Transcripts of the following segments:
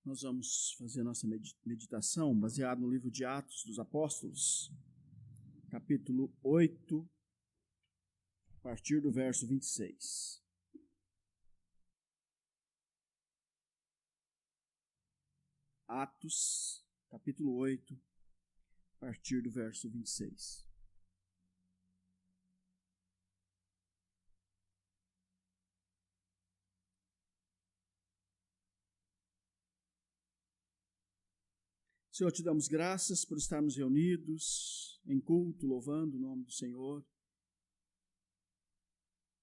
Nós vamos fazer a nossa meditação baseada no livro de Atos dos Apóstolos, capítulo 8, a partir do verso 26. Atos, capítulo 8, a partir do verso 26. Senhor, te damos graças por estarmos reunidos em culto, louvando o nome do Senhor,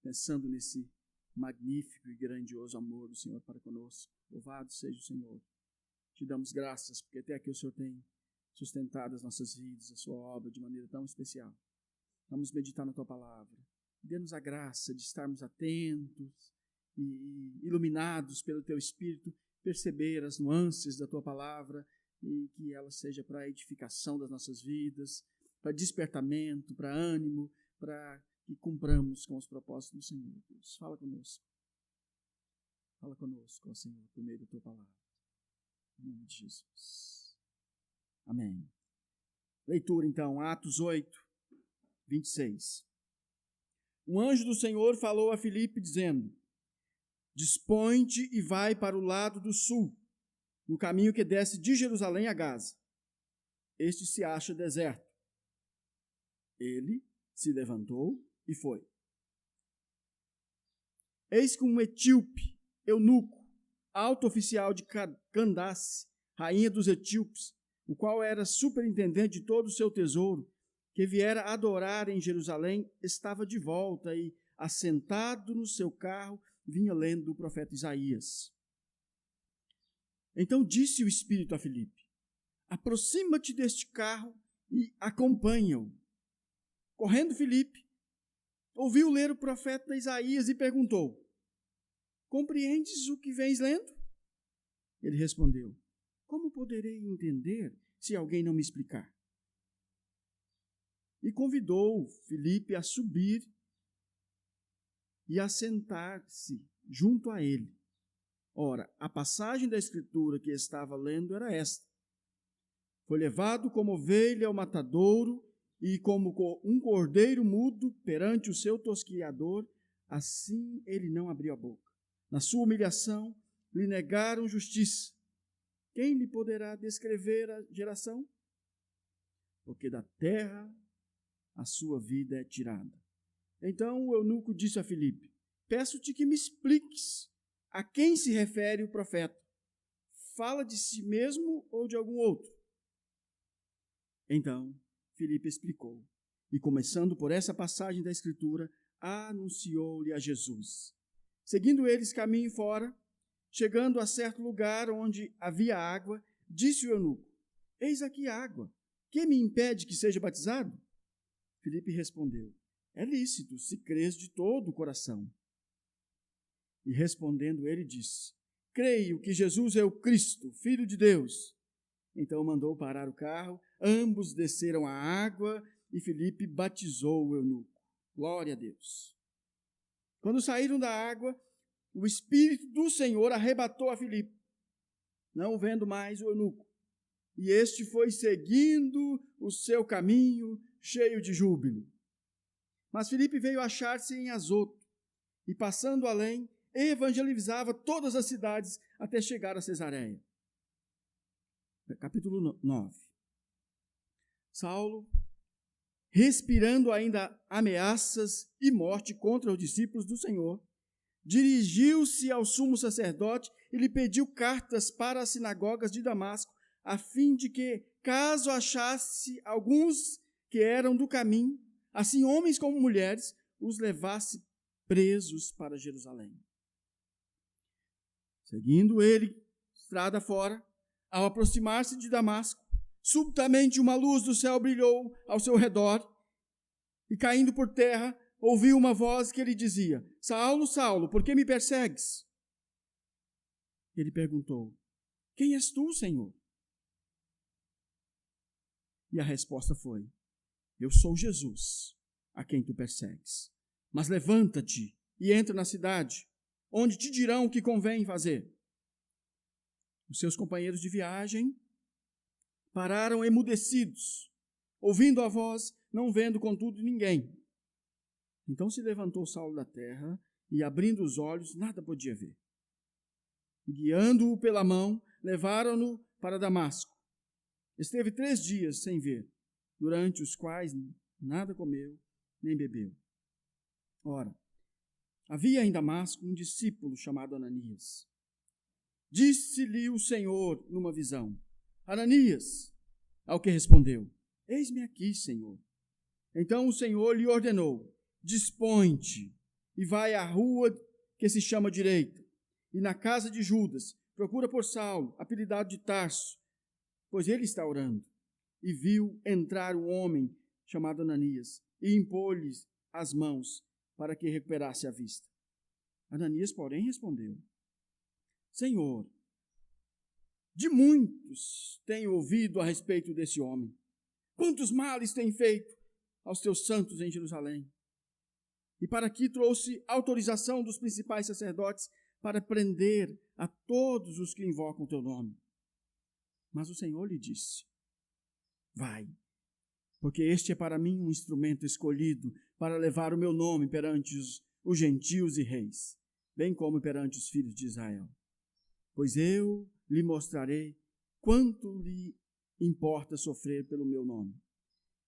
pensando nesse magnífico e grandioso amor do Senhor para conosco. Louvado seja o Senhor. Te damos graças, porque até aqui o Senhor tem sustentado as nossas vidas, a sua obra de maneira tão especial. Vamos meditar na tua palavra. Dê-nos a graça de estarmos atentos e iluminados pelo teu Espírito, perceber as nuances da tua palavra, e que ela seja para a edificação das nossas vidas, para despertamento, para ânimo, para que cumpramos com os propósitos do Senhor. Deus, fala conosco. Fala conosco, ó Senhor, por meio da tua palavra. Em nome de Jesus. Amém. Leitura, então, Atos 8, 26. Um anjo do Senhor falou a Filipe, dizendo: Dispõe-te e vai para o lado do sul, no caminho que desce de Jerusalém a Gaza. Este se acha deserto. Ele se levantou e foi. Eis que um etíope, eunuco, alto oficial de Candace, rainha dos etíopes, o qual era superintendente de todo o seu tesouro, que viera adorar em Jerusalém, estava de volta e, assentado no seu carro, vinha lendo o profeta Isaías. Então disse o Espírito a Filipe: aproxima-te deste carro e acompanha-o. Correndo Filipe, ouviu ler o profeta Isaías e perguntou: compreendes o que vens lendo? Ele respondeu: como poderei entender se alguém não me explicar? E convidou Filipe a subir e a sentar-se junto a ele. Ora, a passagem da Escritura que estava lendo era esta: foi levado como ovelha ao matadouro, e como um cordeiro mudo perante o seu tosquiador, assim ele não abriu a boca. Na sua humilhação, lhe negaram justiça. Quem lhe poderá descrever a geração? Porque da terra a sua vida é tirada. Então o eunuco disse a Filipe: peço-te que me expliques a quem se refere o profeta. Fala de si mesmo ou de algum outro? Então Filipe explicou, e começando por essa passagem da Escritura, anunciou-lhe a Jesus. Seguindo eles caminho fora, chegando a certo lugar onde havia água, disse o eunuco: eis aqui água, que me impede que seja batizado? Filipe respondeu: é lícito, se crês de todo o coração. E respondendo ele disse: creio que Jesus é o Cristo, Filho de Deus. Então mandou parar o carro, ambos desceram à água e Filipe batizou o eunuco. Glória a Deus. Quando saíram da água, o Espírito do Senhor arrebatou a Filipe, não vendo mais o eunuco. E este foi seguindo o seu caminho, cheio de júbilo. Mas Filipe veio achar-se em Azoto, e passando além, evangelizava todas as cidades até chegar a Cesareia. Capítulo 9. Saulo, respirando ainda ameaças e morte contra os discípulos do Senhor, dirigiu-se ao sumo sacerdote e lhe pediu cartas para as sinagogas de Damasco, a fim de que, caso achasse alguns que eram do caminho, assim homens como mulheres, os levasse presos para Jerusalém. Seguindo ele, estrada fora, ao aproximar-se de Damasco, subitamente uma luz do céu brilhou ao seu redor, e caindo por terra, ouviu uma voz que lhe dizia: Saulo, Saulo, por que me persegues? Ele perguntou: quem és tu, Senhor? E a resposta foi: eu sou Jesus, a quem tu persegues. Mas levanta-te e entra na cidade, onde te dirão o que convém fazer. Os seus companheiros de viagem pararam emudecidos, ouvindo a voz, não vendo, contudo, ninguém. Então se levantou Saulo da terra e, abrindo os olhos, nada podia ver. E, guiando-o pela mão, levaram-no para Damasco. Esteve 3 dias sem ver, durante os quais nada comeu nem bebeu. Ora, havia em Damasco um discípulo chamado Ananias. Disse-lhe o Senhor numa visão: Ananias. Ao que respondeu: Eis-me aqui, Senhor. Então o Senhor lhe ordenou: Dispõe-te e vai à rua que se chama Direita, e na casa de Judas procura por Saulo, apelidado de Tarso, pois ele está orando. E viu entrar um homem chamado Ananias e impor-lhe as mãos para que recuperasse a vista. Ananias, porém, respondeu: Senhor, de muitos tenho ouvido a respeito desse homem. Quantos males tem feito aos teus santos em Jerusalém? E para aqui trouxe autorização dos principais sacerdotes para prender a todos os que invocam o teu nome. Mas o Senhor lhe disse: Vai, porque este é para mim um instrumento escolhido para levar o meu nome perante os gentios e reis, bem como perante os filhos de Israel. Pois eu lhe mostrarei quanto lhe importa sofrer pelo meu nome.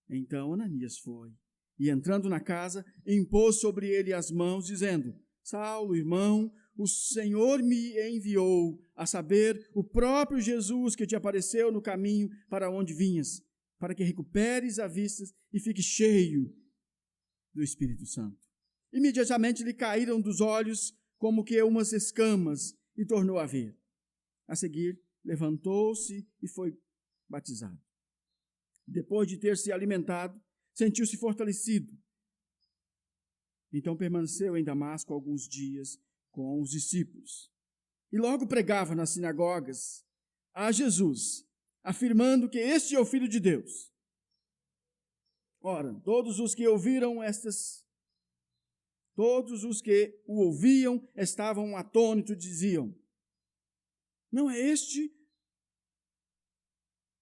Então Ananias foi, e entrando na casa, impôs sobre ele as mãos, dizendo: Saulo, irmão, o Senhor me enviou, a saber, o próprio Jesus que te apareceu no caminho para onde vinhas, para que recuperes a vista e fiques cheio do Espírito Santo. Imediatamente lhe caíram dos olhos como que umas escamas e tornou a ver. A seguir, levantou-se e foi batizado. Depois de ter se alimentado, sentiu-se fortalecido. Então permaneceu em Damasco alguns dias com os discípulos. E logo pregava nas sinagogas a Jesus, afirmando que este é o Filho de Deus. Ora, todos os que o ouviam estavam atônitos e diziam: Não é este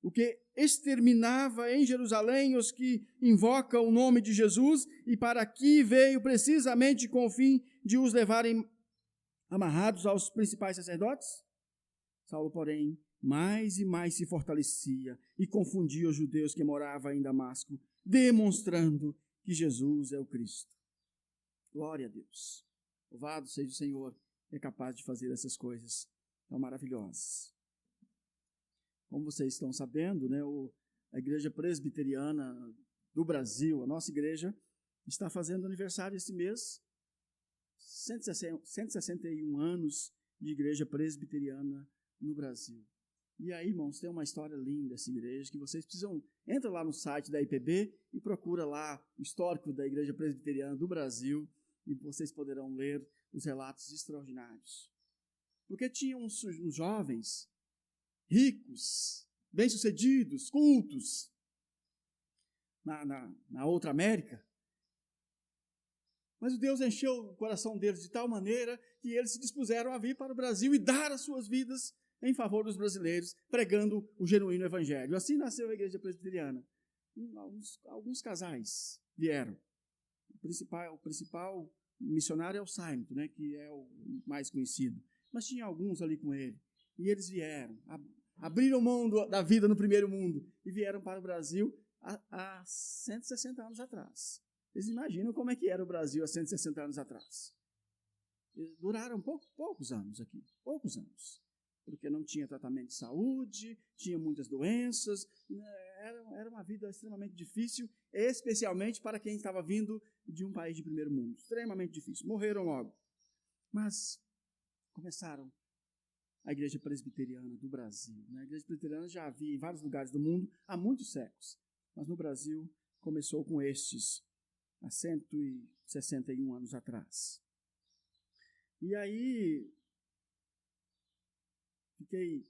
o que exterminava em Jerusalém os que invocam o nome de Jesus, e para aqui veio precisamente com o fim de os levarem amarrados aos principais sacerdotes? Saulo, porém, mais e mais se fortalecia e confundia os judeus que moravam em Damasco, demonstrando que Jesus é o Cristo. Glória a Deus. Louvado seja o Senhor, que é capaz de fazer essas coisas tão maravilhosas. Como vocês estão sabendo, né, a Igreja Presbiteriana do Brasil, a nossa igreja, está fazendo aniversário esse mês, 161 anos de Igreja Presbiteriana no Brasil. E aí, irmãos, tem uma história linda essa igreja, que vocês precisam, entra lá no site da IPB e procura lá o histórico da Igreja Presbiteriana do Brasil, e vocês poderão ler os relatos extraordinários. Porque tinham uns jovens ricos, bem-sucedidos, cultos, na outra América. Mas Deus encheu o coração deles de tal maneira que eles se dispuseram a vir para o Brasil e dar as suas vidas em favor dos brasileiros, pregando o genuíno evangelho. Assim nasceu a Igreja Presbiteriana. Alguns casais vieram. O principal missionário é o Simon, né, que é o mais conhecido. Mas tinha alguns ali com ele. E eles vieram, abriram mão da vida no primeiro mundo e vieram para o Brasil há 160 anos atrás. Vocês imaginam como é que era o Brasil há 160 anos atrás? Eles duraram poucos anos aqui, poucos anos. Porque não tinha tratamento de saúde, tinha muitas doenças, era uma vida extremamente difícil, especialmente para quem estava vindo de um país de primeiro mundo. Extremamente difícil, morreram logo. Mas começaram a Igreja Presbiteriana do Brasil. A Igreja Presbiteriana já havia em vários lugares do mundo há muitos séculos, mas no Brasil começou com estes há 161 anos atrás. E aí, fiquei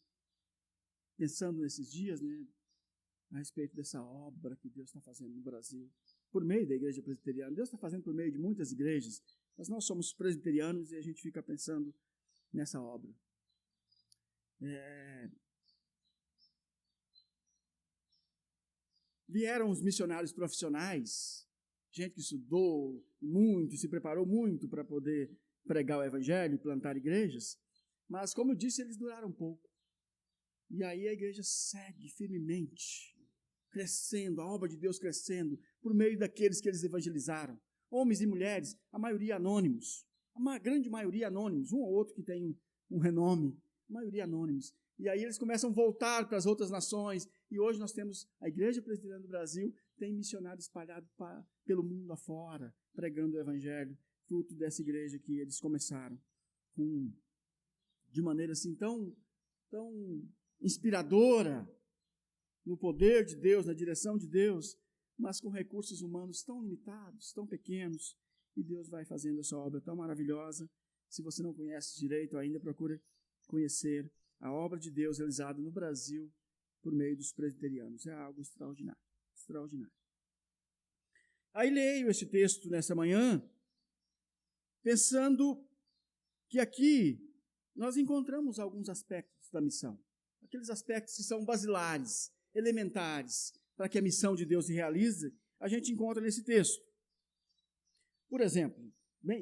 pensando nesses dias, né, a respeito dessa obra que Deus está fazendo no Brasil, por meio da Igreja Presbiteriana. Deus está fazendo por meio de muitas igrejas, mas nós somos presbiterianos e a gente fica pensando nessa obra. Vieram os missionários profissionais, gente que estudou muito, se preparou muito para poder pregar o evangelho e plantar igrejas, mas, como eu disse, eles duraram pouco. E aí a igreja segue firmemente, crescendo, a obra de Deus crescendo, por meio daqueles que eles evangelizaram. Homens e mulheres, a maioria anônimos, a grande maioria anônimos, um ou outro que tem um renome, a maioria anônimos. E aí eles começam a voltar para as outras nações, e hoje nós temos a Igreja Presbiteriana do Brasil, tem missionários espalhados pelo mundo afora, pregando o evangelho, fruto dessa igreja que eles começaram, de maneira assim tão inspiradora, no poder de Deus, na direção de Deus, mas com recursos humanos tão limitados, tão pequenos, e Deus vai fazendo essa obra tão maravilhosa. Se você não conhece direito ainda, procure conhecer a obra de Deus realizada no Brasil por meio dos presbiterianos. É algo extraordinário, extraordinário. Aí leio esse texto nessa manhã, pensando que aqui nós encontramos alguns aspectos da missão. Aqueles aspectos que são basilares, elementares, para que a missão de Deus se realize, a gente encontra nesse texto. Por exemplo,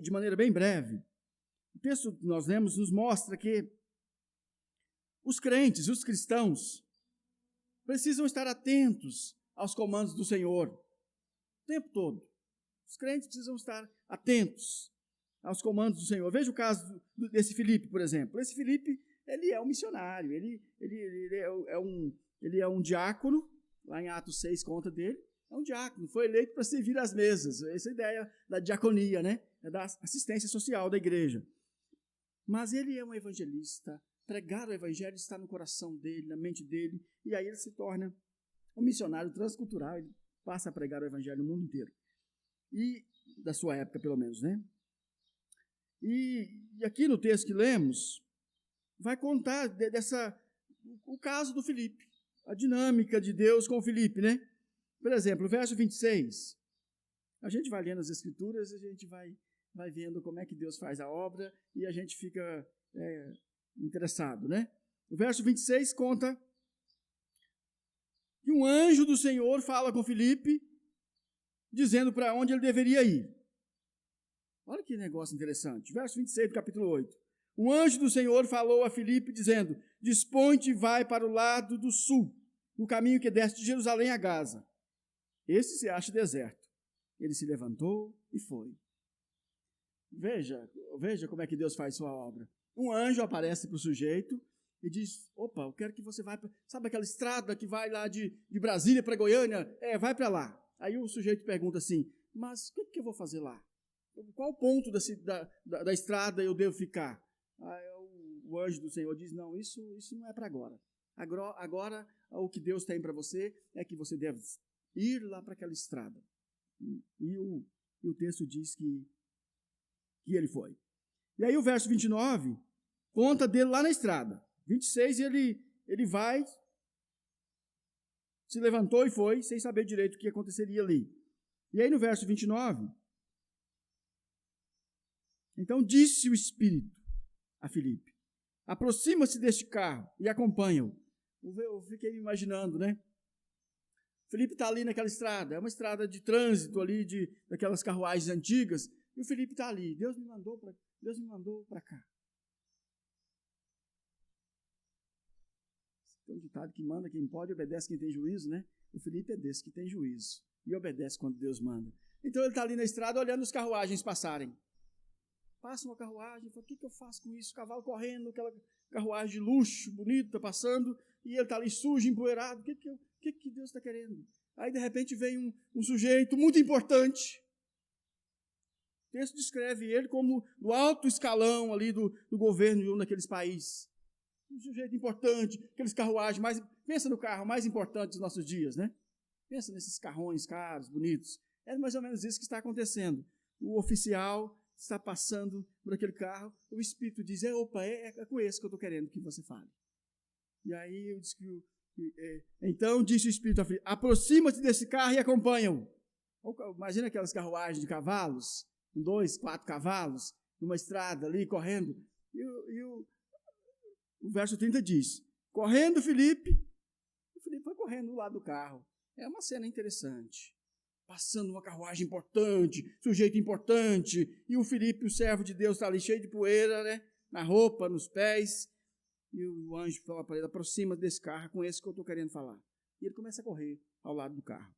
de maneira bem breve, o texto que nós lemos nos mostra que os crentes, os cristãos, precisam estar atentos aos comandos do Senhor o tempo todo. Os crentes precisam estar atentos aos comandos do Senhor. Veja o caso desse Filipe, por exemplo. Esse Filipe, ele é um missionário, ele é um diácono, lá em Atos 6 conta dele, é um diácono, foi eleito para servir às mesas. Essa é a ideia da diaconia, né? É da assistência social da igreja. Mas ele é um evangelista, pregar o evangelho está no coração dele, na mente dele, e aí ele se torna um missionário transcultural, ele passa a pregar o evangelho no mundo inteiro. E da sua época, pelo menos, né? E aqui no texto que lemos, vai contar o caso do Filipe, a dinâmica de Deus com o Filipe, né? Por exemplo, o verso 26, a gente vai lendo as Escrituras, a gente vai vendo como é que Deus faz a obra e a gente fica interessado, né? O verso 26 conta que um anjo do Senhor fala com Filipe, dizendo para onde ele deveria ir. Olha que negócio interessante. Verso 26 do capítulo 8. Um anjo do Senhor falou a Filipe, dizendo: dispõe-te e vai para o lado do sul, no caminho que desce de Jerusalém a Gaza. Esse se acha deserto. Ele se levantou e foi. Veja como é que Deus faz sua obra. Um anjo aparece para o sujeito e diz: opa, eu quero que você vá para... Sabe aquela estrada que vai lá de Brasília para Goiânia? Vai para lá. Aí o sujeito pergunta assim: mas o que eu vou fazer lá? Qual ponto da estrada eu devo ficar? Aí o anjo do Senhor diz: não, isso não é para agora. Agora o que Deus tem para você é que você deve ir lá para aquela estrada. E o texto diz que ele foi. E aí o verso 29 conta dele lá na estrada. 26, ele vai, se levantou e foi, sem saber direito o que aconteceria ali. E aí no verso 29, então disse o Espírito a Filipe: aproxima-se deste carro e acompanha-o. Eu fiquei imaginando, né? Filipe está ali naquela estrada, é uma estrada de trânsito ali, daquelas carruagens antigas, e o Filipe está ali. Deus me mandou para cá. Tem um ditado que manda quem pode, obedece quem tem juízo, né? O Filipe é desse que tem juízo e obedece quando Deus manda. Então ele está ali na estrada olhando as carruagens passarem. Passa uma carruagem, fala: o que eu faço com isso? O cavalo correndo, aquela carruagem de luxo, bonita, passando, e ele está ali sujo, empoeirado. O que Deus está querendo? Aí de repente vem um sujeito muito importante. O texto descreve ele como do alto escalão ali do governo de um daqueles países. Um sujeito importante, aqueles carruagens, pensa no carro mais importante dos nossos dias, né? Pensa nesses carrões caros, bonitos. É mais ou menos isso que está acontecendo. O oficial está passando por aquele carro, o Espírito diz: opa, é com esse que eu estou querendo que você fale. E aí eu disse então disse o Espírito a Filipe: aproxima-te desse carro e acompanha-o. Imagina aquelas carruagens de cavalos, com 2, 4 cavalos, numa estrada ali, correndo. E o verso 30 diz, correndo Filipe, o Filipe foi correndo do lado do carro. É uma cena interessante. Passando uma carruagem importante, sujeito importante, e o Filipe, o servo de Deus, está ali cheio de poeira, né? Na roupa, nos pés, e o anjo fala para ele, aproxima desse carro, com esse que eu estou querendo falar. E ele começa a correr ao lado do carro.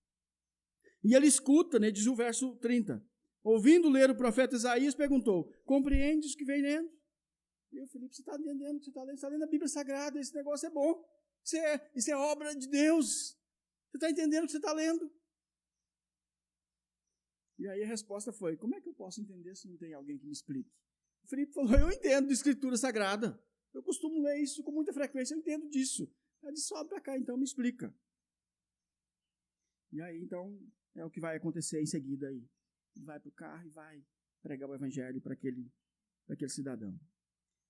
E ele escuta, né, diz o verso 30, ouvindo ler o profeta Isaías, perguntou, compreendes o que vem lendo? E o Filipe, você está entendendo o que você está lendo? Você está lendo a Bíblia Sagrada, esse negócio é bom, isso é obra de Deus, você está entendendo o que você está lendo? E aí a resposta foi, como é que eu posso entender se não tem alguém que me explique? O Filipe falou, eu entendo de Escritura Sagrada, eu costumo ler isso com muita frequência, eu entendo disso. Ela disse, sobe para cá então, me explica. E aí então é o que vai acontecer em seguida aí. Ele vai para o carro e vai pregar o evangelho para aquele cidadão.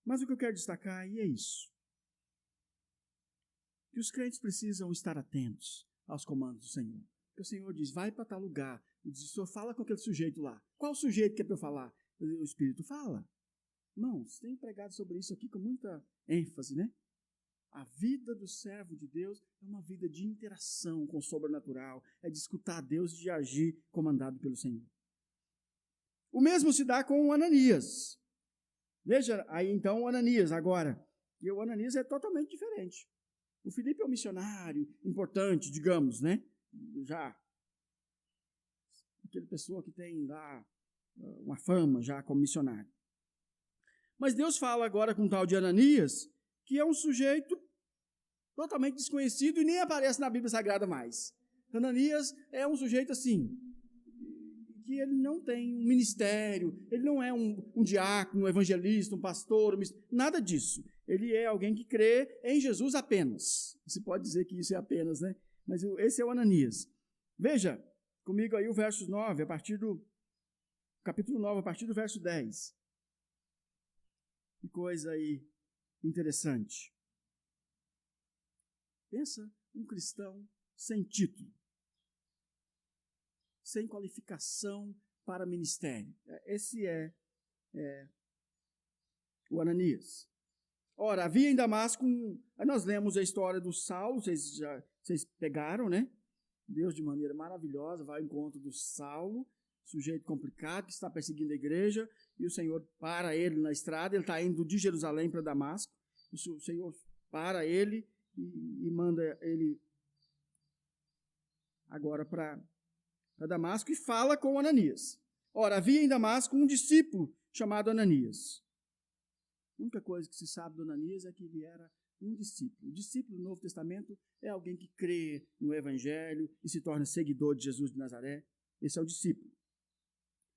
Mas o que eu quero destacar aí é isso. Que os crentes precisam estar atentos aos comandos do Senhor. Porque o Senhor diz, vai para tal lugar. E diz, o Senhor fala com aquele sujeito lá. Qual sujeito que é para eu falar? O Espírito fala. Irmãos, tenho pregado sobre isso aqui com muita ênfase, né? A vida do servo de Deus é uma vida de interação com o sobrenatural, é de escutar Deus e de agir comandado pelo Senhor. O mesmo se dá com o Ananias. Veja aí então o Ananias agora. E o Ananias é totalmente diferente. O Filipe é um missionário importante, digamos, né? Já aquela pessoa que tem lá uma fama já como missionário. Mas Deus fala agora com o tal de Ananias, que é um sujeito totalmente desconhecido e nem aparece na Bíblia Sagrada mais. Ananias é um sujeito assim, que ele não tem um ministério, ele não é um diácono, um evangelista, um pastor, nada disso. Ele é alguém que crê em Jesus apenas. Você pode dizer que isso é apenas, né? Mas esse é o Ananias. Veja comigo aí o verso 9, a partir do capítulo 9, a partir do verso 10. Que coisa aí interessante. Pensa um cristão sem título, sem qualificação para ministério. Esse é o Ananias. Ora, havia em Damasco, nós lemos a história do Saulo, vocês pegaram, né? Deus de maneira maravilhosa vai ao encontro do Saulo, sujeito complicado que está perseguindo a igreja, e o Senhor para ele na estrada, ele está indo de Jerusalém para Damasco, o Senhor para ele e manda ele agora para Damasco e fala com Ananias. Ora, havia em Damasco um discípulo chamado Ananias. A única coisa que se sabe do Ananias é que ele era um discípulo. O discípulo do Novo Testamento é alguém que crê no Evangelho e se torna seguidor de Jesus de Nazaré. Esse é o discípulo.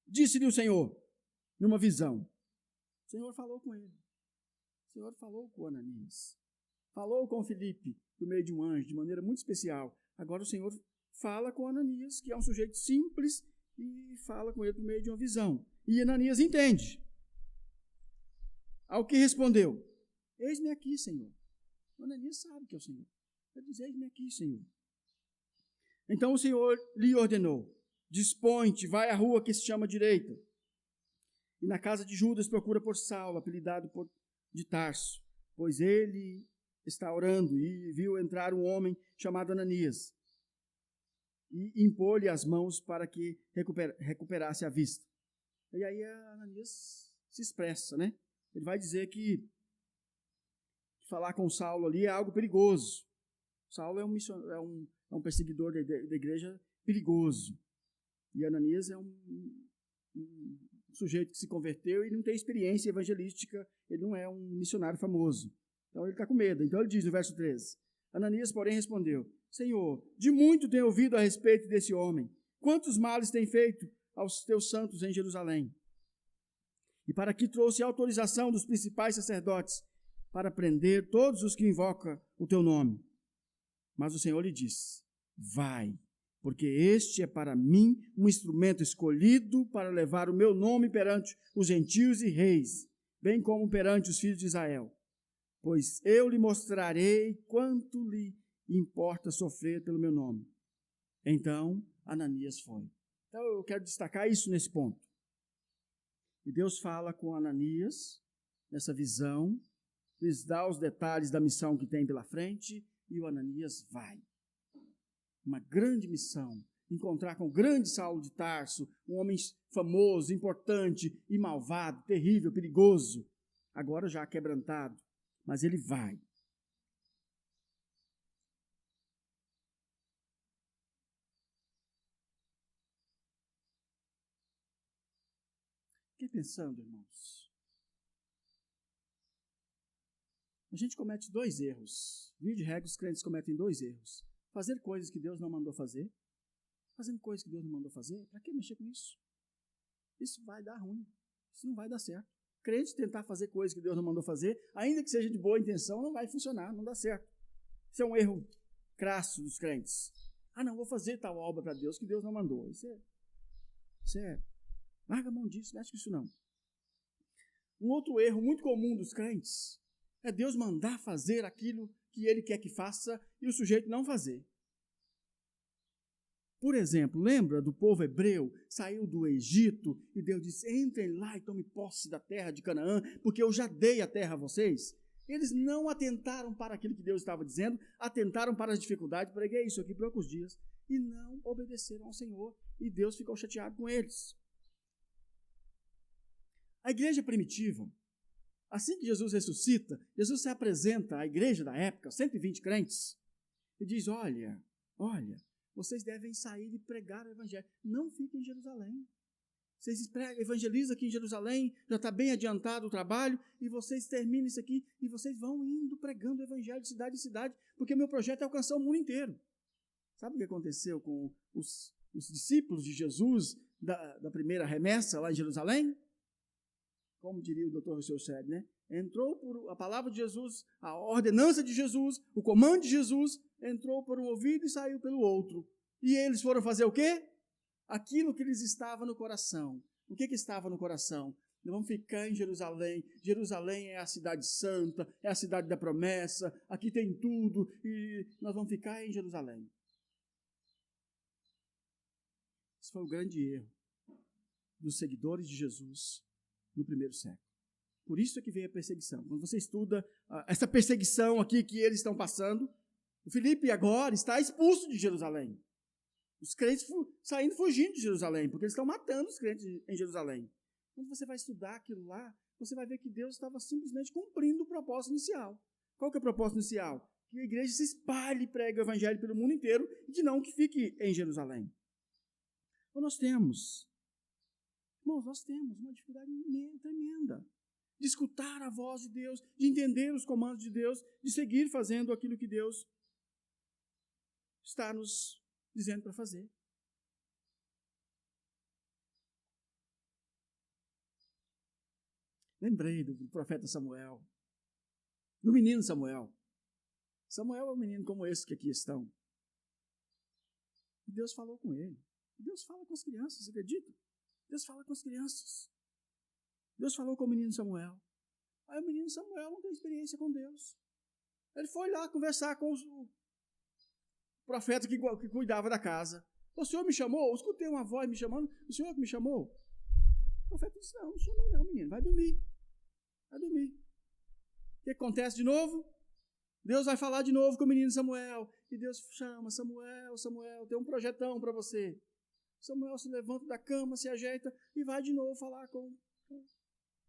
Disse-lhe o Senhor, numa visão. O Senhor falou com ele. O Senhor falou com Ananias. Falou com Filipe, por meio de um anjo, de maneira muito especial. Agora o Senhor fala com Ananias, que é um sujeito simples, e fala com ele por meio de uma visão. E Ananias entende. Ao que respondeu, eis-me aqui, Senhor. O Ananias sabe que é o Senhor. Ele diz, eis-me aqui, Senhor. Então o Senhor lhe ordenou, dispõe-te, vai à rua que se chama direita. E na casa de Judas procura por Saulo, apelidado de Tarso, pois ele está orando e viu entrar um homem chamado Ananias e impor-lhe as mãos para que recuperasse a vista. E aí Ananias se expressa, né? Ele vai dizer que falar com Saulo ali é algo perigoso. Saulo é um perseguidor da igreja perigoso. E Ananias é um sujeito que se converteu e não tem experiência evangelística, ele não é um missionário famoso. Então ele está com medo. Então ele diz no verso 13, Ananias, porém, respondeu, Senhor, de muito tenho ouvido a respeito desse homem. Quantos males tem feito aos teus santos em Jerusalém? E para que trouxe autorização dos principais sacerdotes para prender todos os que invocam o teu nome. Mas o Senhor lhe disse, vai, porque este é para mim um instrumento escolhido para levar o meu nome perante os gentios e reis, bem como perante os filhos de Israel. Pois eu lhe mostrarei quanto lhe importa sofrer pelo meu nome. Então, Ananias foi. Então, eu quero destacar isso nesse ponto. E Deus fala com Ananias, nessa visão, lhes dá os detalhes da missão que tem pela frente, e o Ananias vai. Uma grande missão, encontrar com o grande Saulo de Tarso, um homem famoso, importante e malvado, terrível, perigoso, agora já quebrantado, mas ele vai. Fiquei pensando, irmãos. A gente comete 2 erros. Via de regra, os crentes cometem 2 erros. Fazer coisas que Deus não mandou fazer. Fazendo coisas que Deus não mandou fazer, para que mexer com isso? Isso vai dar ruim. Isso não vai dar certo. Crente tentar fazer coisas que Deus não mandou fazer, ainda que seja de boa intenção, não vai funcionar, não dá certo. Isso é um erro crasso dos crentes. Não, vou fazer tal obra para Deus que Deus não mandou. Isso é larga a mão disso, não mexe com isso não. Um outro erro muito comum dos crentes é Deus mandar fazer aquilo que Ele quer que faça e o sujeito não fazer. Por exemplo, lembra do povo hebreu, saiu do Egito e Deus disse, entrem lá e tomem posse da terra de Canaã, porque eu já dei a terra a vocês. Eles não atentaram para aquilo que Deus estava dizendo, atentaram para as dificuldades, preguei isso aqui por poucos dias, e não obedeceram ao Senhor, e Deus ficou chateado com eles. A igreja primitiva, assim que Jesus ressuscita, Jesus se apresenta à igreja da época, 120 crentes, e diz, olha, vocês devem sair e pregar o evangelho. Não fiquem em Jerusalém. Vocês evangelizam aqui em Jerusalém, já está bem adiantado o trabalho, e vocês terminam isso aqui, e vocês vão indo pregando o evangelho de cidade em cidade, porque o meu projeto é alcançar o mundo inteiro. Sabe o que aconteceu com os discípulos de Jesus da primeira remessa lá em Jerusalém? Como diria o Dr. Rousseau Shedd, né? Entrou por a palavra de Jesus, a ordenança de Jesus, o comando de Jesus, entrou por um ouvido e saiu pelo outro. E eles foram fazer o quê? Aquilo que lhes estava no coração. O que estava no coração? Nós vamos ficar em Jerusalém. Jerusalém é a cidade santa, é a cidade da promessa, aqui tem tudo, e nós vamos ficar em Jerusalém. Esse foi o grande erro dos seguidores de Jesus no primeiro século. Por isso é que veio a perseguição. Quando você estuda essa perseguição aqui que eles estão passando, o Filipe agora está expulso de Jerusalém. Os crentes saindo, fugindo de Jerusalém, porque eles estão matando os crentes em Jerusalém. Quando você vai estudar aquilo lá, você vai ver que Deus estava simplesmente cumprindo o propósito inicial. Qual que é o propósito inicial? Que a igreja se espalhe e pregue o evangelho pelo mundo inteiro e que não que fique em Jerusalém. Então nós temos uma dificuldade tremenda de escutar a voz de Deus, de entender os comandos de Deus, de seguir fazendo aquilo que Deus está nos dizendo para fazer. Lembrei do profeta Samuel, do menino Samuel. Samuel é um menino como esse que aqui estão. E Deus falou com ele. Deus fala com as crianças, você acredita? Deus fala com as crianças. Deus falou com o menino Samuel. Aí o menino Samuel não tem experiência com Deus. Ele foi lá conversar com o profeta que cuidava da casa. O senhor me chamou? Eu escutei uma voz me chamando. O senhor que me chamou? O profeta disse, não chamei não, menino. Vai dormir. O que acontece de novo? Deus vai falar de novo com o menino Samuel. E Deus chama, Samuel, tem um projetão para você. Samuel se levanta da cama, se ajeita e vai de novo falar com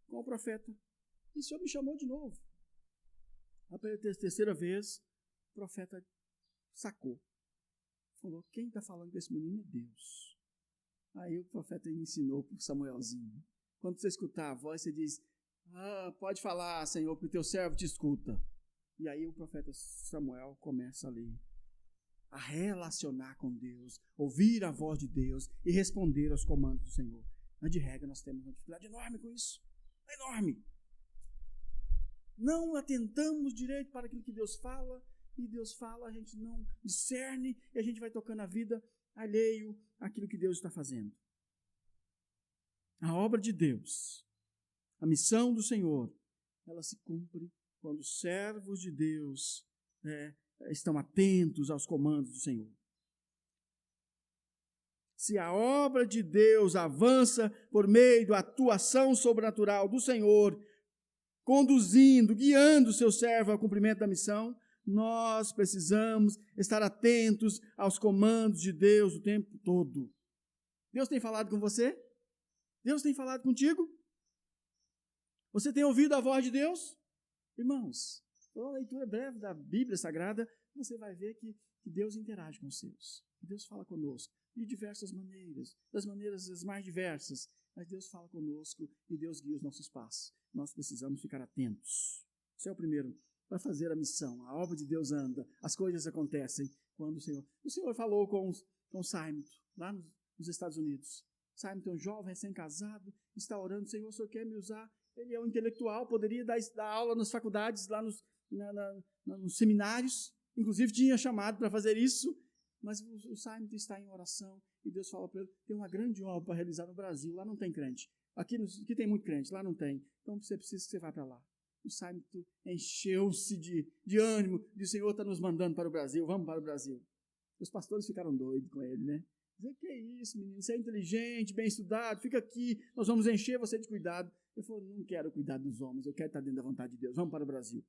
o profeta. E o senhor me chamou de novo. A terceira vez, o profeta sacou. Falou, quem está falando com esse menino é Deus. Aí o profeta ensinou para o Samuelzinho. Quando você escutar a voz, você diz, pode falar, Senhor, porque o teu servo te escuta. E aí o profeta Samuel começa ali a relacionar com Deus, ouvir a voz de Deus e responder aos comandos do Senhor. Mas de regra nós temos uma dificuldade enorme com isso. Enorme. Não atentamos direito para aquilo que Deus fala, e Deus fala, a gente não discerne, e a gente vai tocando a vida alheio àquilo que Deus está fazendo. A obra de Deus, a missão do Senhor, ela se cumpre quando os servos de Deus estão atentos aos comandos do Senhor. Se a obra de Deus avança por meio da atuação sobrenatural do Senhor, conduzindo, guiando o seu servo ao cumprimento da missão, nós precisamos estar atentos aos comandos de Deus o tempo todo. Deus tem falado com você? Deus tem falado contigo? Você tem ouvido a voz de Deus? Irmãos, uma leitura breve da Bíblia Sagrada, você vai ver que Deus interage com os seus. Deus fala conosco de diversas maneiras, das maneiras as mais diversas, mas Deus fala conosco e Deus guia os nossos passos. Nós precisamos ficar atentos. Esse é o primeiro, para fazer a missão. A obra de Deus anda, as coisas acontecem quando o Senhor falou com Simon, lá nos Estados Unidos. Simon é um jovem recém-casado, está orando, Senhor, o Senhor quer me usar? Ele é um intelectual, poderia dar aula nas faculdades, lá nos seminários, inclusive tinha chamado para fazer isso, mas o Simon está em oração e Deus fala para ele, tem uma grande obra para realizar no Brasil, lá não tem crente. Aqui tem muito crente, lá não tem. Então você precisa que você vá para lá. O Simon encheu-se de ânimo, e o Senhor está nos mandando para o Brasil, vamos para o Brasil. Os pastores ficaram doidos com ele, né? Dizer, que é isso, menino, você é inteligente, bem estudado, fica aqui, nós vamos encher você de cuidado. Ele falou, não quero cuidar dos homens, eu quero estar dentro da vontade de Deus, vamos para o Brasil.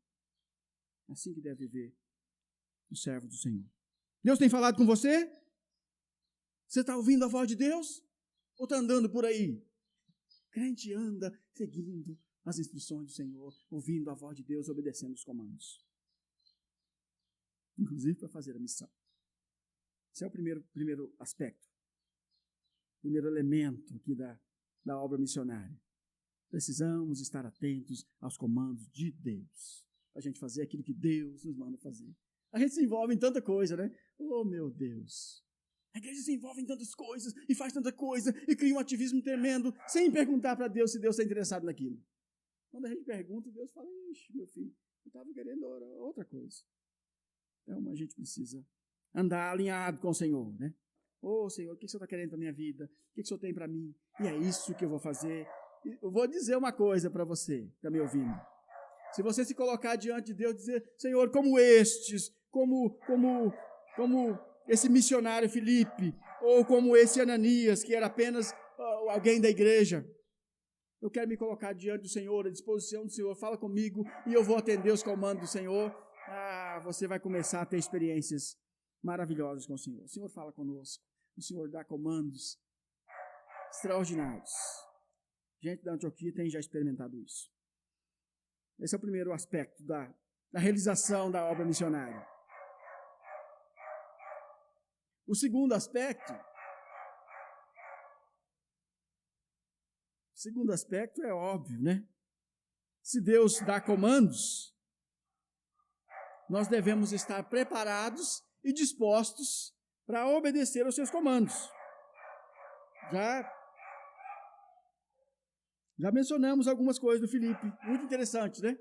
Assim que deve viver o servo do Senhor. Deus tem falado com você? Você está ouvindo a voz de Deus? Ou está andando por aí? Crente anda seguindo as instruções do Senhor, ouvindo a voz de Deus, obedecendo os comandos. Inclusive para fazer a missão. Esse é o primeiro aspecto. Primeiro elemento aqui da obra missionária. Precisamos estar atentos aos comandos de Deus. Para a gente fazer aquilo que Deus nos manda fazer. A gente se envolve em tanta coisa, né? Oh, meu Deus! A igreja se envolve em tantas coisas, e faz tanta coisa, e cria um ativismo tremendo, sem perguntar para Deus se Deus está interessado naquilo. Quando a gente pergunta, Deus fala, ixi, meu filho, eu estava querendo outra coisa. Então, a gente precisa andar alinhado com o Senhor, né? Ô, Senhor, o que o Senhor está querendo para a minha vida? O que o Senhor tem para mim? E é isso que eu vou fazer. Eu vou dizer uma coisa para você, que está me ouvindo. Se você se colocar diante de Deus e dizer, Senhor, como estes, como esse missionário Filipe, ou como esse Ananias, que era apenas alguém da igreja, eu quero me colocar diante do Senhor, à disposição do Senhor, fala comigo e eu vou atender os comandos do Senhor. Você vai começar a ter experiências maravilhosas com o Senhor. O Senhor fala conosco, o Senhor dá comandos extraordinários. Gente da Antioquia tem já experimentado isso. Esse é o primeiro aspecto da realização da obra missionária. O segundo aspecto é óbvio, né? Se Deus dá comandos, nós devemos estar preparados e dispostos para obedecer aos seus comandos. Já mencionamos algumas coisas do Filipe, muito interessantes, né?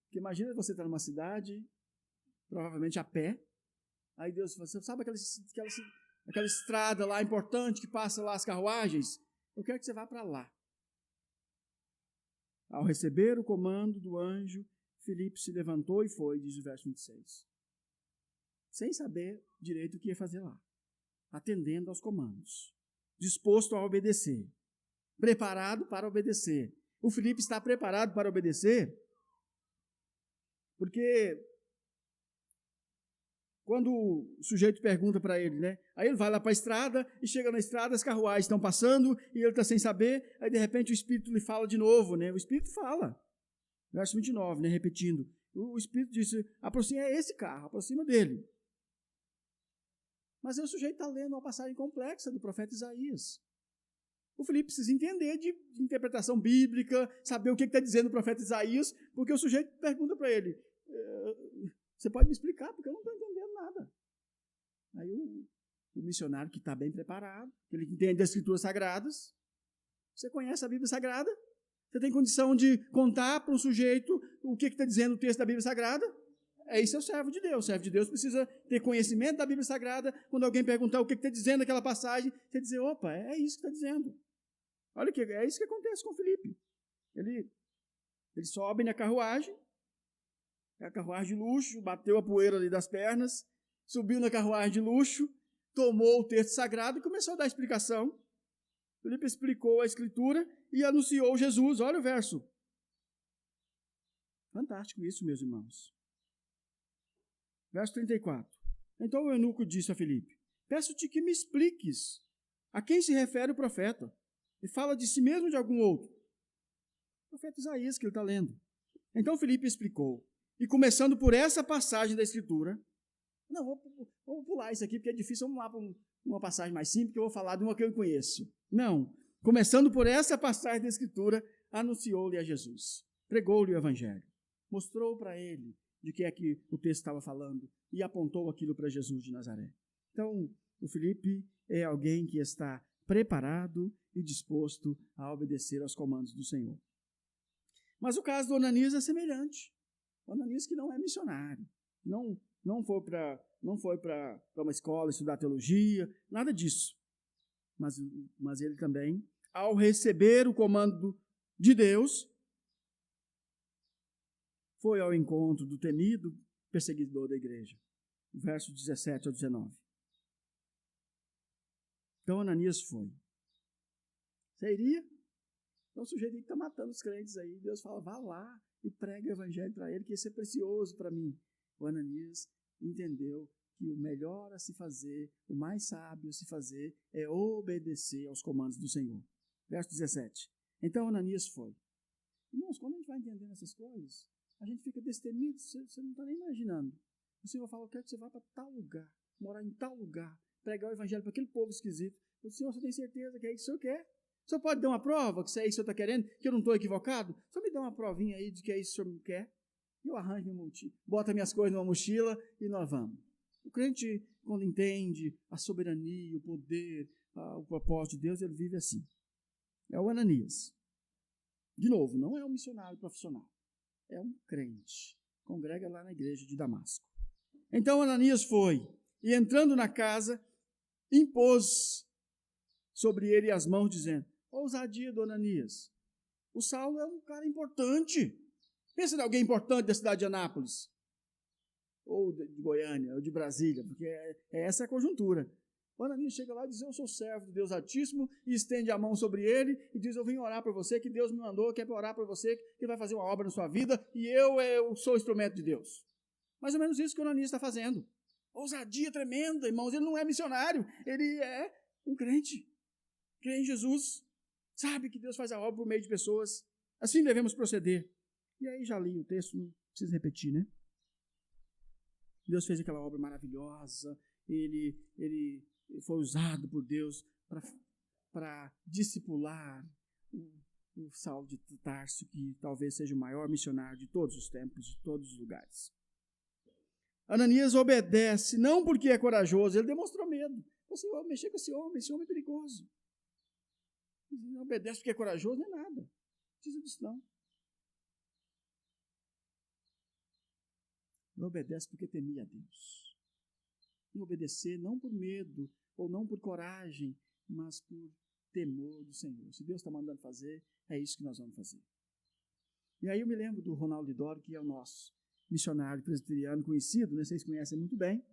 Porque imagina você estar numa cidade, provavelmente a pé, aí Deus fala, você sabe aquela estrada lá importante que passa lá as carruagens? Eu quero que você vá para lá. Ao receber o comando do anjo, Filipe se levantou e foi, diz o verso 26. Sem saber direito o que ia fazer lá. Atendendo aos comandos. Disposto a obedecer. Preparado para obedecer. O Filipe está preparado para obedecer porque quando o sujeito pergunta para ele, né? Aí ele vai lá para a estrada e chega na estrada, as carruagens estão passando e ele está sem saber, aí de repente o Espírito lhe fala de novo, né? O Espírito fala. Verso 29, né? Repetindo. O Espírito disse, aproxima esse carro, aproxima dele. Mas aí o sujeito está lendo uma passagem complexa do profeta Isaías. O Filipe precisa entender de interpretação bíblica, saber o que está dizendo o profeta Isaías, porque o sujeito pergunta para ele, você pode me explicar, porque eu não estou entendendo nada. Aí o missionário que está bem preparado, ele entende as escrituras sagradas, você conhece a Bíblia Sagrada? Você tem condição de contar para um sujeito o que está dizendo o texto da Bíblia Sagrada? Isso é o servo de Deus. O servo de Deus precisa ter conhecimento da Bíblia Sagrada. Quando alguém perguntar o que está dizendo aquela passagem, você dizer, opa, é isso que está dizendo. Olha que é isso que acontece com Filipe. Ele sobe na carruagem, a carruagem de luxo, bateu a poeira ali das pernas, subiu na carruagem de luxo, tomou o texto sagrado e começou a dar explicação. Filipe explicou a escritura e anunciou Jesus. Olha o verso. Fantástico isso, meus irmãos. Verso 34. Então o eunuco disse a Filipe: peço-te que me expliques a quem se refere o profeta, e fala de si mesmo ou de algum outro. O profeta Isaías que ele está lendo. Então Filipe explicou, e começando por essa passagem da Escritura, não, vou pular isso aqui porque é difícil, vamos lá para uma passagem mais simples, que eu vou falar de uma que eu conheço. Não, começando por essa passagem da Escritura, anunciou-lhe a Jesus, pregou-lhe o Evangelho, mostrou para ele de que é que o texto estava falando e apontou aquilo para Jesus de Nazaré. Então, o Filipe é alguém que está preparado e disposto a obedecer aos comandos do Senhor. Mas o caso do Ananias é semelhante. O Ananias que não é missionário, não foi para uma escola estudar teologia, nada disso. Mas ele também, ao receber o comando de Deus, foi ao encontro do temido perseguidor da igreja. Versos 17 ao 19. Então Ananias foi. Você iria? Então o sujeito que está matando os crentes aí, Deus fala, vá lá e pregue o evangelho para ele, que isso é precioso para mim. O Ananias entendeu que o melhor a se fazer, o mais sábio a se fazer, é obedecer aos comandos do Senhor. Verso 17. Então Ananias foi. Irmãos, quando a gente vai entendendo essas coisas, a gente fica destemido, você não está nem imaginando. O Senhor fala, eu quero que você vá para tal lugar, morar em tal lugar, pregar o evangelho para aquele povo esquisito. O Senhor, você tem certeza que é isso que o Senhor quer? O Senhor pode dar uma prova que isso é isso que o Senhor está querendo, que eu não estou equivocado? Só me dá uma provinha aí de que é isso que o Senhor quer. Eu arranjo minha mochila, boto minhas coisas numa mochila e nós vamos. O crente, quando entende a soberania, o poder, o propósito de Deus, ele vive assim. É o Ananias. De novo, não é um missionário profissional. É um crente. Congrega lá na igreja de Damasco. Então Ananias foi, e entrando na casa, impôs sobre ele as mãos, dizendo, ousadia do Ananias. O Saulo é um cara importante. Pensa em alguém importante da cidade de Anápolis, ou de Goiânia, ou de Brasília, porque essa é a conjuntura. O Ananias chega lá e diz, eu sou servo de Deus Altíssimo, e estende a mão sobre ele, e diz, eu vim orar por você, que Deus me mandou, que é para orar por você, que vai fazer uma obra na sua vida, e eu sou instrumento de Deus. Mais ou menos isso que o Ananias está fazendo. Ousadia tremenda, irmãos, ele não é missionário, ele é um crente. Crê em Jesus, sabe que Deus faz a obra por meio de pessoas, assim devemos proceder. E aí já li o texto, não preciso repetir, né? Deus fez aquela obra maravilhosa, ele foi usado por Deus para discipular o Saulo de Tarso, que talvez seja o maior missionário de todos os tempos, de todos os lugares. Ananias obedece, não porque é corajoso, ele demonstrou medo. Você vai mexer com esse homem é perigoso. Ele não obedece porque é corajoso, nem nada. Não precisa disso, não. Ele obedece porque temia a Deus. E obedecer não por medo, ou não por coragem, mas por temor do Senhor. Se Deus está mandando fazer, é isso que nós vamos fazer. E aí eu me lembro do Ronaldo Lidório, que é o nosso missionário presbiteriano conhecido, né? Vocês conhecem muito bem.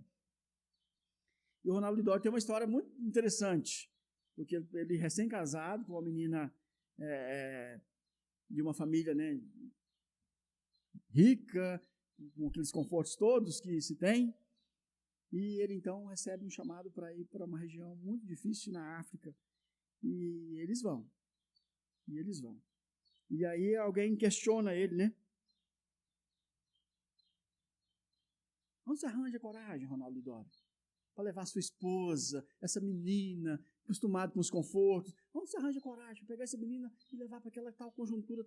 E o Ronaldo Lidório tem uma história muito interessante, porque ele recém-casado com uma menina de uma família, né, rica, com aqueles confortos todos que se tem, e ele então recebe um chamado para ir para uma região muito difícil na África, e eles vão. E aí alguém questiona ele, né? Onde você arranja coragem, Ronaldo Lidório, para levar sua esposa, essa menina, acostumada com os confortos? Onde você arranja coragem para pegar essa menina e levar para aquela tal conjuntura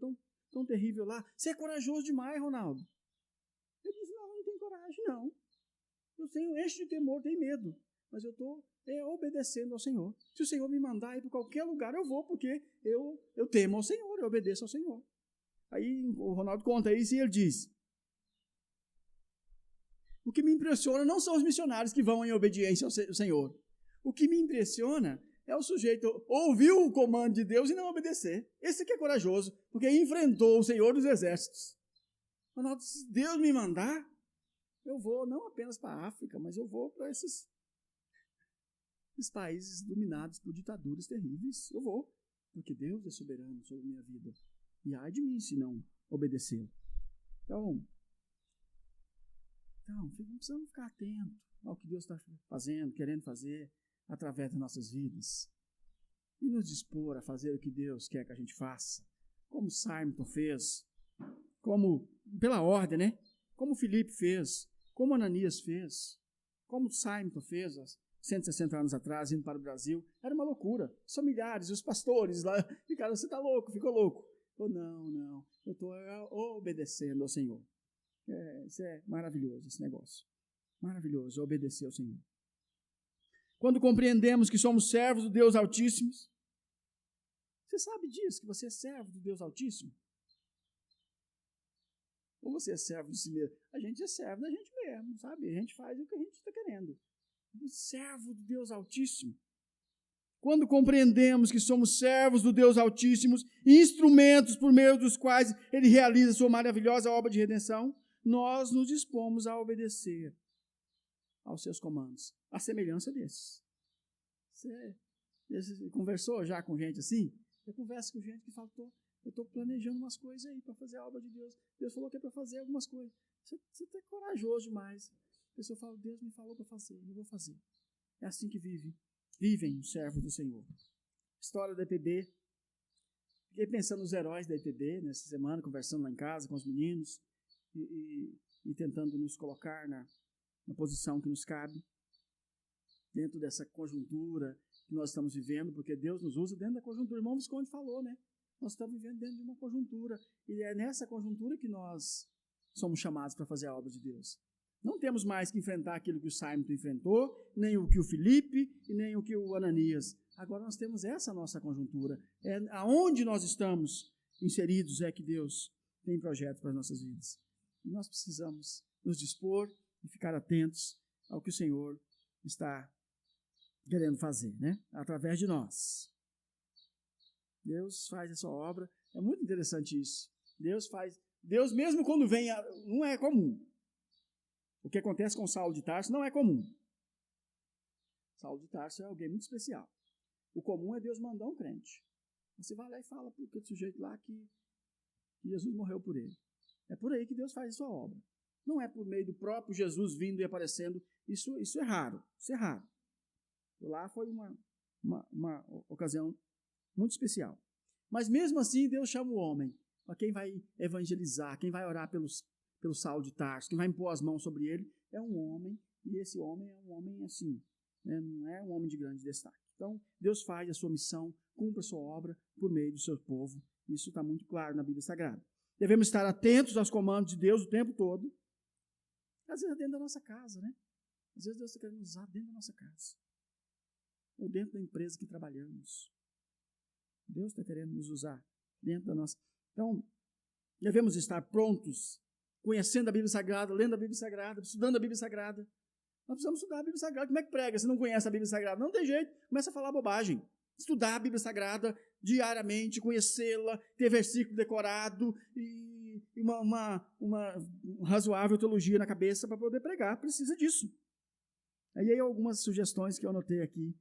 tão terrível lá? Você é corajoso demais, Ronaldo. Ele diz, não tenho coragem, não. Eu tenho enche de temor, tenho medo. Mas eu estou obedecendo ao Senhor. Se o Senhor me mandar ir para qualquer lugar, eu vou, porque eu temo ao Senhor, eu obedeço ao Senhor. Aí o Ronaldo conta isso e ele diz, o que me impressiona não são os missionários que vão em obediência ao Senhor. O que me impressiona é o sujeito ouvir o comando de Deus e não obedecer. Esse que é corajoso, porque enfrentou o Senhor dos Exércitos. Ronaldo, se Deus me mandar, eu vou não apenas para a África, mas eu vou para esses países dominados por ditaduras terríveis. Eu vou. porque Deus é soberano sobre a minha vida. E ai de mim se não obedecê-lo. Então, precisamos ficar atento ao que Deus está fazendo, querendo fazer através das nossas vidas. E nos dispor a fazer o que Deus quer que a gente faça. Como Simon fez, como, pela ordem, né? Como Filipe fez, como Ananias fez, como Simon fez há 160 anos atrás, indo para o Brasil. Era uma loucura. Os familiares, os pastores lá ficaram, você está louco, ficou louco. Não, eu estou obedecendo ao Senhor. Isso é maravilhoso, esse negócio. Maravilhoso, obedecer ao Senhor. Quando compreendemos que somos servos do Deus Altíssimo, você sabe disso, que você é servo do Deus Altíssimo? Ou você é servo de si mesmo? A gente é servo da gente mesmo, sabe? A gente faz o que a gente está querendo. Servo do Deus Altíssimo. Quando compreendemos que somos servos do Deus Altíssimo, instrumentos por meio dos quais Ele realiza sua maravilhosa obra de redenção, nós nos dispomos a obedecer aos seus comandos, à semelhança desses. Você conversou já com gente assim? Eu converso com gente que fala, eu estou planejando umas coisas aí para fazer a obra de Deus. Deus falou que é para fazer algumas coisas. Você está corajoso demais. A pessoa fala, Deus me falou para fazer, eu vou fazer. É assim que vivem os servos do Senhor. História da EPB. Fiquei pensando nos heróis da EPB nessa semana, conversando lá em casa com os meninos e tentando nos colocar na posição que nos cabe, dentro dessa conjuntura que nós estamos vivendo, porque Deus nos usa dentro da conjuntura. O irmão Visconde falou, né? Nós estamos vivendo dentro de uma conjuntura, e é nessa conjuntura que nós somos chamados para fazer a obra de Deus. Não temos mais que enfrentar aquilo que o Simon enfrentou, nem o que o Filipe, e nem o que o Ananias. Agora nós temos essa nossa conjuntura. É aonde nós estamos inseridos é que Deus tem projetos para as nossas vidas. E nós precisamos nos dispor e ficar atentos ao que o Senhor está querendo fazer, né? Através de nós. Deus faz a sua obra. É muito interessante isso. Deus mesmo quando vem, não é comum. O que acontece com Saulo de Tarso não é comum. Saulo de Tarso é alguém muito especial. O comum é Deus mandar um crente. Você vai lá e fala para aquele sujeito lá que Jesus morreu por ele. É por aí que Deus faz a sua obra. Não é por meio do próprio Jesus vindo e aparecendo. Isso é raro. Isso é raro. Lá foi uma ocasião muito especial. Mas mesmo assim, Deus chama o homem. Para quem vai evangelizar, quem vai orar pelo Saulo de Tarso, quem vai impor as mãos sobre ele, é um homem. E esse homem é um homem assim. Né? Não é um homem de grande destaque. Então, Deus faz a sua missão, cumpre a sua obra por meio do seu povo. Isso está muito claro na Bíblia Sagrada. Devemos estar atentos aos comandos de Deus o tempo todo. Às vezes dentro da nossa casa, né? Às vezes Deus está querendo usar dentro da nossa casa. Ou dentro da empresa que trabalhamos. Deus está querendo nos usar dentro da nossa... Então, devemos estar prontos, conhecendo a Bíblia Sagrada, lendo a Bíblia Sagrada, estudando a Bíblia Sagrada. Nós precisamos estudar a Bíblia Sagrada. Como é que prega se não conhece a Bíblia Sagrada? Não tem jeito, começa a falar bobagem. Estudar a Bíblia Sagrada diariamente, conhecê-la, ter versículo decorado e uma razoável teologia na cabeça para poder pregar. Precisa disso. Aí algumas sugestões que eu anotei aqui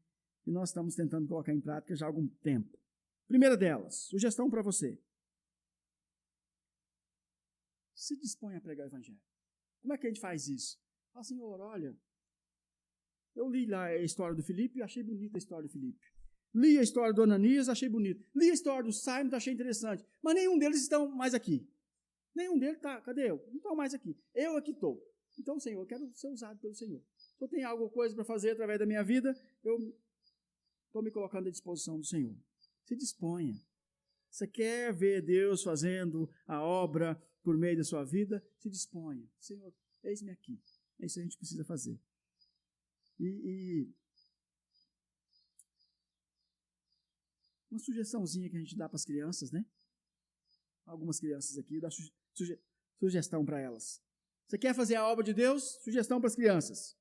e nós estamos tentando colocar em prática já há algum tempo. Primeira delas, sugestão para você. Se dispõe a pregar o Evangelho. Como é que a gente faz isso? Fala, Senhor, olha, eu li lá a história do Filipe e achei bonita a história do Filipe. Li a história do Ananias, achei bonito. Li a história do Simon, achei interessante. Mas nenhum deles estão mais aqui. Nenhum deles está, cadê eu? Não estão mais aqui. Eu aqui estou. Então, Senhor, eu quero ser usado pelo Senhor. Se eu tenho alguma coisa para fazer através da minha vida, eu estou me colocando à disposição do Senhor. Se disponha. Você quer ver Deus fazendo a obra por meio da sua vida? Se disponha. Senhor, eis-me aqui. É isso que a gente precisa fazer. Uma sugestãozinha que a gente dá para as crianças, né? Algumas crianças aqui, dá sugestão para elas. Você quer fazer a obra de Deus? Sugestão para as crianças.